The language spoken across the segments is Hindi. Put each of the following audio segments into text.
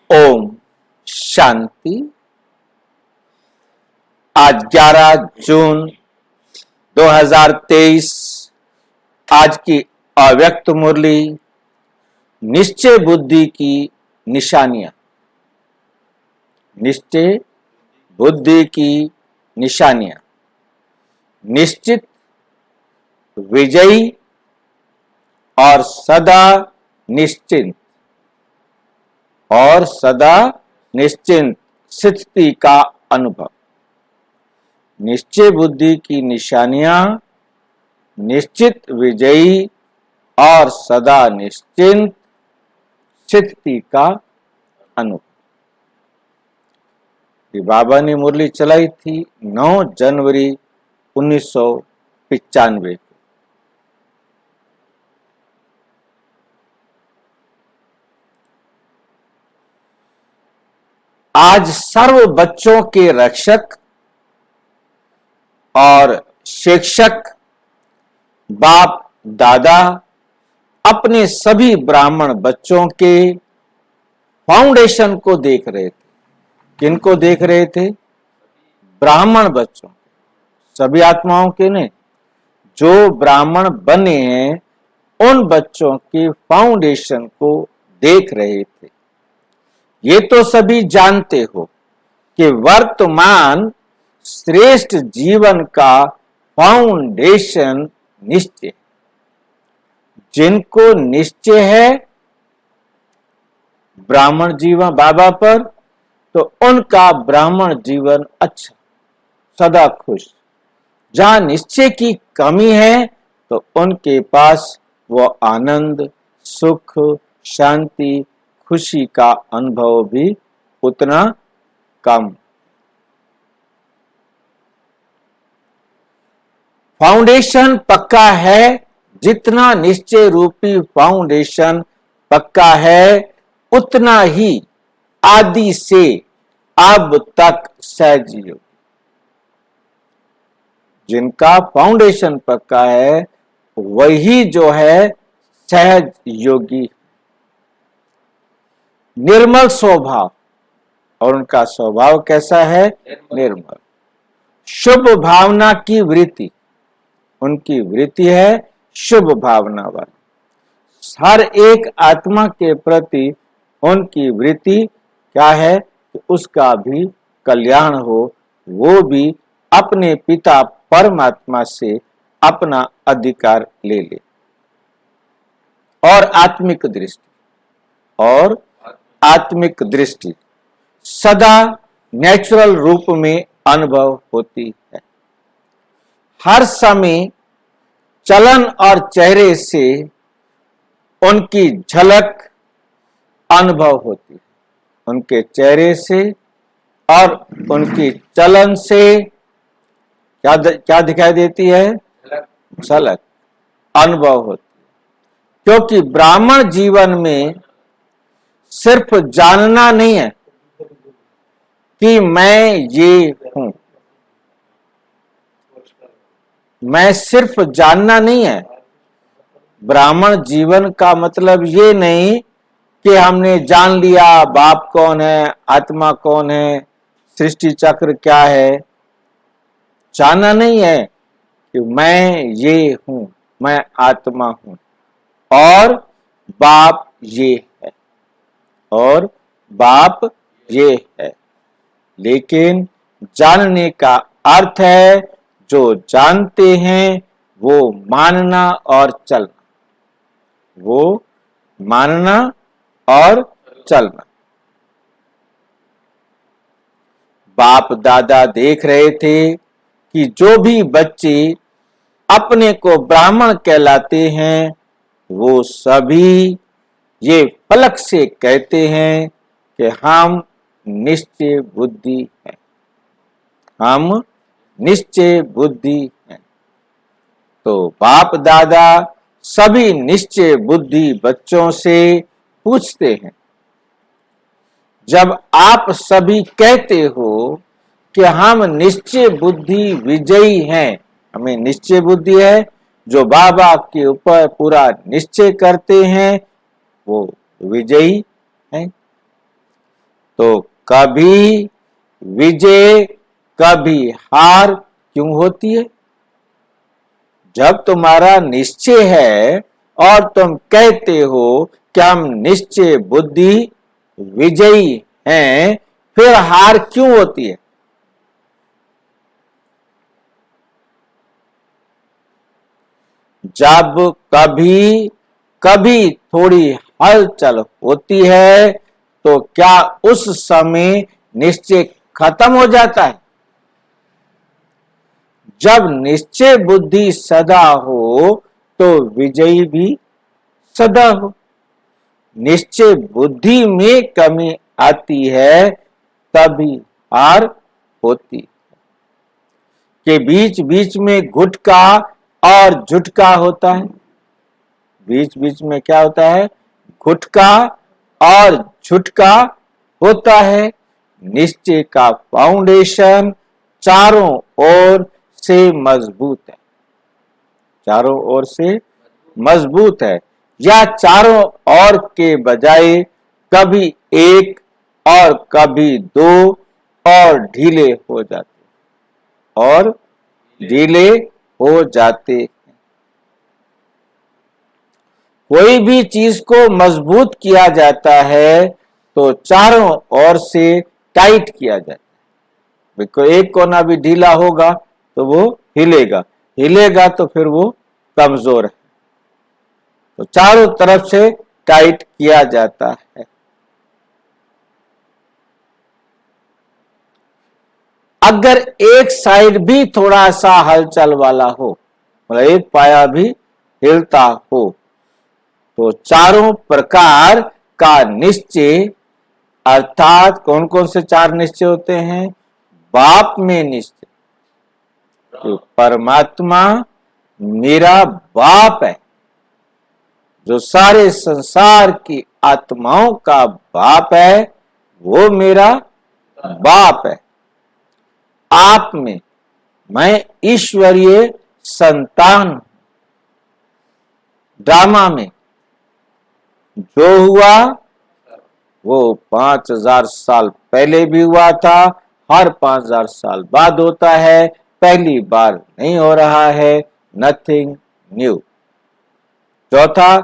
ओम शांति। आज 11 जून 2023। आज की अव्यक्त मुरली निश्चय बुद्धि की निशानियां। निश्चय बुद्धि की निशानियां। निश्चित, विजयी और सदा निश्चिंत स्थिति का अनुभव। निश्चय बुद्धि की निशानियां, निश्चित, विजयी और सदा निश्चिंत स्थिति का अनुभव। ये बाबा ने मुरली चलाई थी 9 जनवरी 1995 को। आज सर्व बच्चों के रक्षक और शिक्षक बाप दादा अपने सभी ब्राह्मण बच्चों के फाउंडेशन को देख रहे थे। किनको देख रहे थे? ब्राह्मण बच्चों, सभी आत्माओं के नहीं, जो ब्राह्मण बने हैं उन बच्चों के फाउंडेशन को देख रहे थे। ये तो सभी जानते हो कि वर्तमान श्रेष्ठ जीवन का फाउंडेशन निश्चय। जिनको निश्चय है ब्राह्मण जीवन बाबा पर, तो उनका ब्राह्मण जीवन अच्छा, सदा खुश। जहां निश्चय की कमी है तो उनके पास वो आनंद, सुख, शांति, खुशी का अनुभव भी उतना कम। फाउंडेशन पक्का है, जितना निश्चय रूपी फाउंडेशन पक्का है उतना ही आदि से अब तक सहज योग। जिनका फाउंडेशन पक्का है वही जो है सहज योगी। निर्मल स्वभाव, और उनका स्वभाव कैसा है? निर्मल। शुभ भावना की वृत्ति, उनकी वृत्ति है शुभ भावना वाली। हर एक आत्मा के प्रति उनकी वृत्ति क्या है कि उसका भी कल्याण हो, वो भी अपने पिता परमात्मा से अपना अधिकार ले ले। और आत्मिक दृष्टि सदा नेचुरल रूप में अनुभव होती है। हर समय चलन और चेहरे से उनकी झलक अनुभव होती है। उनके चेहरे से और उनकी चलन से क्या दिखाई देती है? झलक अनुभव होती है। क्योंकि ब्राह्मण जीवन में सिर्फ जानना नहीं है कि मैं ये हूं, मैं सिर्फ जानना नहीं है। ब्राह्मण जीवन का मतलब ये नहीं कि हमने जान लिया बाप कौन है, आत्मा कौन है, सृष्टि चक्र क्या है। जानना नहीं है कि मैं ये हूं, मैं आत्मा हूं और बाप ये है, और बाप ये है। लेकिन जानने का अर्थ है जो जानते हैं वो मानना और चलना, वो मानना और चलना। बाप दादा देख रहे थे कि जो भी बच्चे अपने को ब्राह्मण कहलाते हैं वो सभी ये पलक से कहते हैं कि हम निश्चय बुद्धि हैं, हम निश्चय बुद्धि हैं। तो बाप दादा सभी निश्चय बुद्धि बच्चों से पूछते हैं, जब आप सभी कहते हो कि हम निश्चय बुद्धि विजयी हैं, हमें निश्चय बुद्धि है, जो बाबा के ऊपर पूरा निश्चय करते हैं वो विजयी हैं। तो कभी विजय कभी हार क्यों होती है? जब तुम्हारा निश्चय है और तुम कहते हो कि हम निश्चय बुद्धि विजयी हैं, फिर हार क्यों होती है? जब कभी कभी थोड़ी हलचल होती है तो क्या उस समय निश्चय खत्म हो जाता है? जब निश्चय बुद्धि सदा हो तो विजयी भी सदा हो। निश्चय बुद्धि में कमी आती है तभी हार होती। के बीच बीच में गुटका और झुटका होता है। बीच बीच में क्या होता है? गुटका और झुटका होता है। निश्चय का फाउंडेशन चारों ओर से मजबूत है। चारों ओर से मजबूत है, या चारों ओर के बजाय कभी एक और कभी दो और ढीले हो जाते और ढीले हो जाते। कोई भी चीज को मजबूत किया जाता है तो चारों ओर से टाइट किया जाता है। कोई एक कोना भी ढीला होगा तो वो हिलेगा, हिलेगा तो फिर वो कमजोर है। तो चारों तरफ से टाइट किया जाता है। अगर एक साइड भी थोड़ा सा हलचल वाला हो, मतलब एक पाया भी हिलता हो, तो चारों प्रकार का निश्चय, अर्थात कौन कौन से चार निश्चय होते हैं? बाप में निश्चय, तो परमात्मा मेरा बाप है, जो सारे संसार की आत्माओं का बाप है, वो मेरा बाप है। आप में मैं ईश्वरीय संतान। ड्रामा में जो हुआ वो 5000 साल पहले भी हुआ था, हर 5000 साल बाद होता है, पहली बार नहीं हो रहा है। Nothing new. चौथा,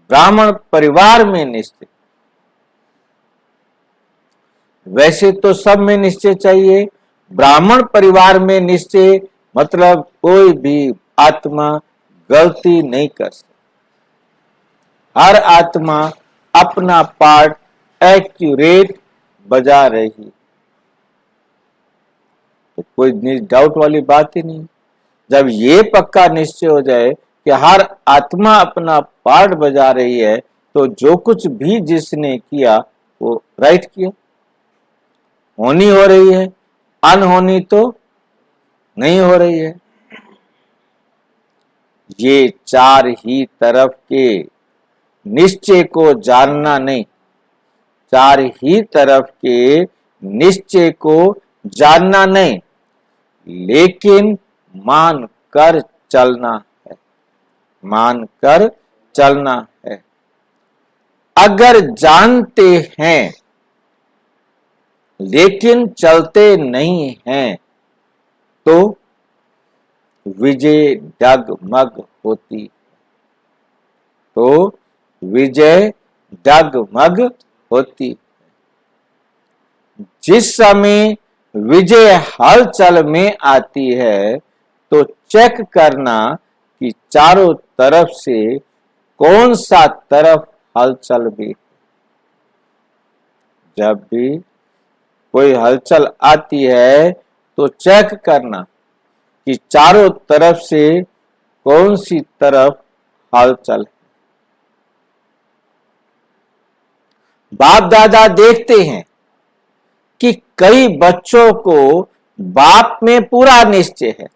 ब्राह्मण परिवार में निश्चय। वैसे तो सब में निश्चय चाहिए, ब्राह्मण परिवार में निश्चय मतलब कोई भी आत्मा गलती नहीं कर सकती। हर आत्मा अपना पार्ट एक्यूरेट बजा रही, तो कोई डाउट वाली बात ही नहीं। जब ये पक्का निश्चय हो जाए कि हर आत्मा अपना पार्ट बजा रही है, तो जो कुछ भी जिसने किया वो राइट किया। होनी हो रही है, अनहोनी तो नहीं हो रही है। ये चार ही तरफ के निश्चय को जानना नहीं, चार ही तरफ के निश्चय को जानना नहीं, लेकिन मान कर चलना है, मान कर चलना है। अगर जानते हैं लेकिन चलते नहीं हैं तो विजय डगमग होती, तो विजय डगमग होती। जिस समय विजय हलचल में आती है तो चेक करना कि चारों तरफ से कौन सा तरफ हलचल भी। जब भी कोई हलचल आती है तो चेक करना कि चारों तरफ से कौन सी तरफ हलचल है। बाप दादा देखते हैं कि कई बच्चों को बाप में पूरा निश्चय है,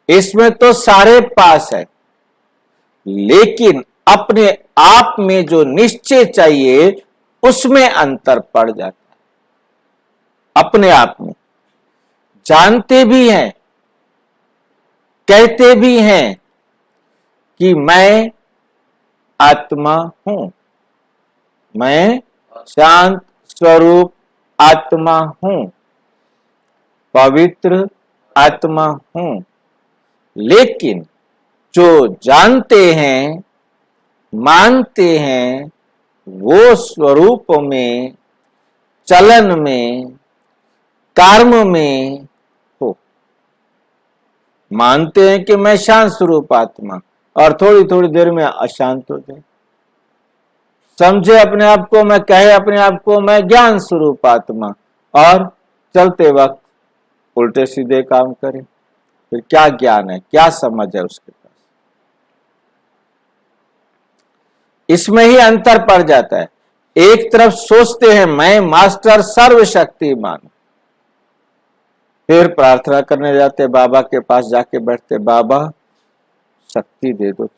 इसमें तो सारे पास है, लेकिन अपने आप में जो निश्चय चाहिए उसमें अंतर पड़ जाता है। अपने आप में जानते भी हैं, कहते भी हैं कि मैं आत्मा हूं, मैं शांत स्वरूप आत्मा हूं, पवित्र आत्मा हूं। लेकिन जो जानते हैं, मानते हैं, वो स्वरूप में, चलन में, कर्म में हो। मानते हैं कि मैं शांत स्वरूप आत्मा, और थोड़ी थोड़ी देर में अशांत हो जाए। समझे अपने आप को, मैं कहे अपने आप को मैं ज्ञान स्वरूप आत्मा, और चलते वक्त उल्टे सीधे काम करे। फिर क्या ज्ञान है, क्या समझ है उसके पास? इसमें ही अंतर पड़ जाता है। एक तरफ सोचते हैं मैं मास्टर सर्वशक्तिमान, फिर प्रार्थना करने जाते, बाबा के पास जाके बैठते, बाबा शक्ति दे दो,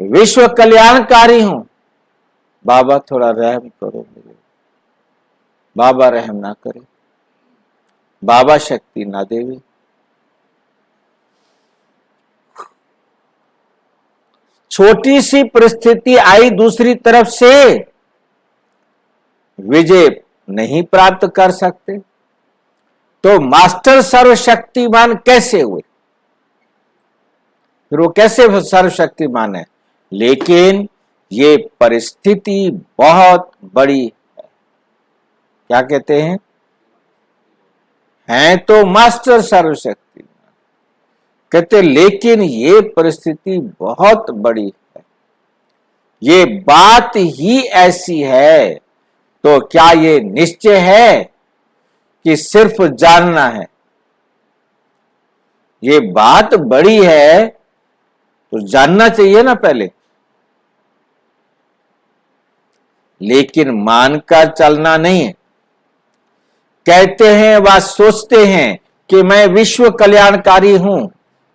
विश्व कल्याणकारी हूं, बाबा थोड़ा रहम करो मुझे। बाबा रहम ना करे, बाबा शक्ति ना देवी। छोटी सी परिस्थिति आई दूसरी तरफ से, विजय नहीं प्राप्त कर सकते, तो मास्टर सर्वशक्तिमान कैसे हुए? फिर वो कैसे सर्वशक्तिमान है? लेकिन ये परिस्थिति बहुत बड़ी है। क्या कहते हैं तो मास्टर सर्वशक्तिमान, कहते लेकिन ये परिस्थिति बहुत बड़ी है, ये बात ही ऐसी है। तो क्या ये निश्चय है कि सिर्फ जानना है? ये बात बड़ी है तो जानना चाहिए ना पहले, लेकिन मानकर चलना नहीं है। कहते हैं व सोचते हैं कि मैं विश्व कल्याणकारी हूं,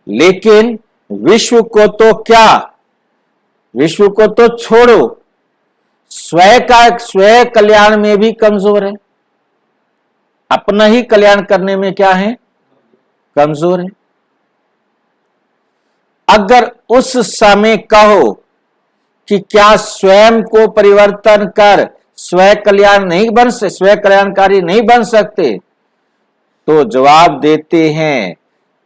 लेकिन विश्व को तो क्या, विश्व को तो छोड़ो, स्वयं कल्याण में भी कमजोर है, अपना ही कल्याण करने में क्या है, कमजोर है। अगर उस समय कहो कि क्या स्वयं को परिवर्तन कर स्वयं कल्याणकारी नहीं बन सकते, तो जवाब देते हैं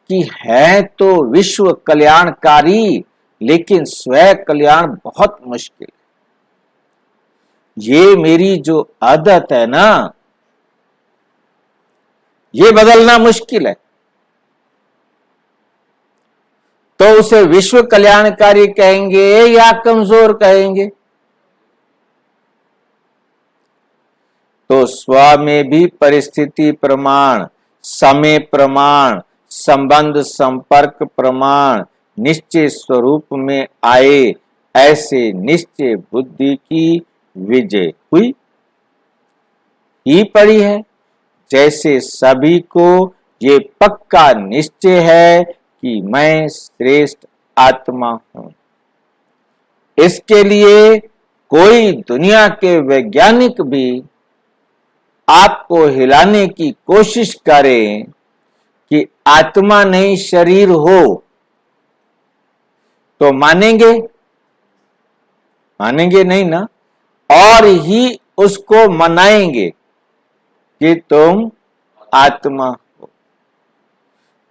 कि है तो विश्व कल्याणकारी, लेकिन स्वयं कल्याण बहुत मुश्किल है। ये मेरी जो आदत है ना, ये बदलना मुश्किल है। तो उसे विश्व कल्याणकारी कहेंगे या कमजोर कहेंगे? तो स्व में भी परिस्थिति प्रमाण, समय प्रमाण, संबंध संपर्क प्रमाण, निश्चय स्वरूप में आए, ऐसे निश्चय बुद्धि की विजय हुई ही पड़ी है। जैसे सभी को ये पक्का निश्चय है कि मैं श्रेष्ठ आत्मा हूं। इसके लिए कोई दुनिया के वैज्ञानिक भी आपको हिलाने की कोशिश करें कि आत्मा नहीं शरीर हो, तो मानेंगे? मानेंगे नहीं ना, और ही उसको मनाएंगे कि तुम आत्मा हो।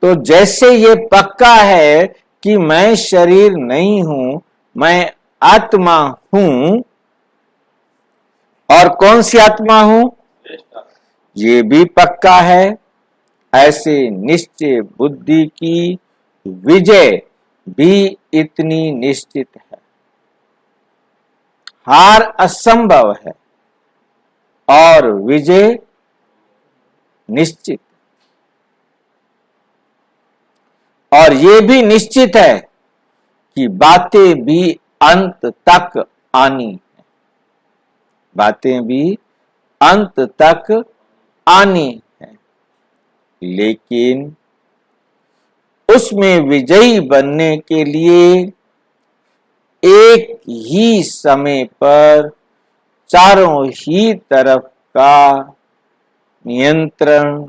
तो जैसे ये पक्का है कि मैं शरीर नहीं हूं, मैं आत्मा हूं, और कौन सी आत्मा हूं, ये भी पक्का है। ऐसे निश्चय बुद्धि की विजय भी इतनी निश्चित है। हार असंभव है और विजय निश्चित। और ये भी निश्चित है कि बातें भी अंत तक आनी है, बातें भी अंत तक आनी है। लेकिन उसमें विजयी बनने के लिए एक ही समय पर चारों ही तरफ का नियंत्रण